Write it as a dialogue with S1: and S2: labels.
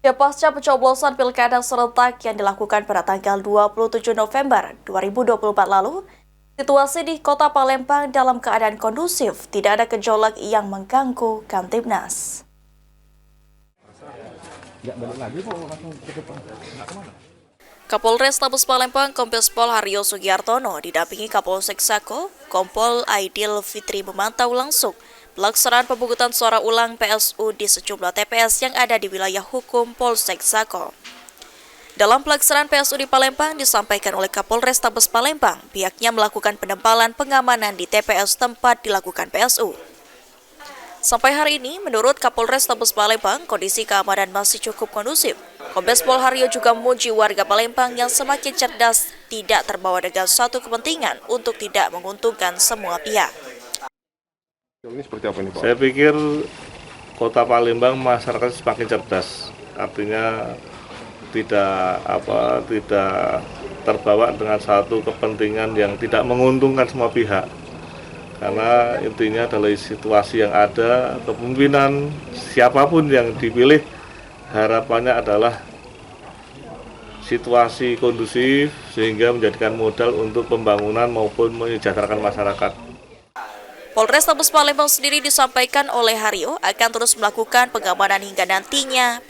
S1: Ya, pasca pencoblosan pilkada serentak yang dilakukan pada tanggal 27 November 2024 lalu, situasi di Kota Palembang dalam keadaan kondusif, tidak ada gejolak yang mengganggu Kamtibnas. Kapolres Tabes Palembang Kombes Pol Haryo Sugiartono didampingi Kapolsek Sako, Kompol Aidil Fitri memantau langsung pelaksanaan pemungutan suara ulang PSU di sejumlah TPS yang ada di wilayah hukum Polsek Sako. Dalam pelaksanaan PSU di Palembang disampaikan oleh Kapolres Tabes Palembang, pihaknya melakukan penempalan pengamanan di TPS tempat dilakukan PSU. Sampai hari ini, menurut Kapolres Tabes Palembang, kondisi keamanan masih cukup kondusif. Kombes Pol Haryo juga memuji warga Palembang yang semakin cerdas, tidak terbawa dengan satu kepentingan untuk tidak menguntungkan semua pihak.
S2: Ini seperti apa nih, Pak?
S3: Saya pikir Kota Palembang masyarakat semakin cerdas, artinya tidak terbawa dengan satu kepentingan yang tidak menguntungkan semua pihak. Karena intinya adalah situasi yang ada, kepemimpinan siapapun yang dipilih harapannya adalah situasi kondusif sehingga menjadikan modal untuk pembangunan maupun menyejahterakan masyarakat.
S1: Polres Tabes Palembang sendiri disampaikan oleh Haryo akan terus melakukan pengamanan hingga nantinya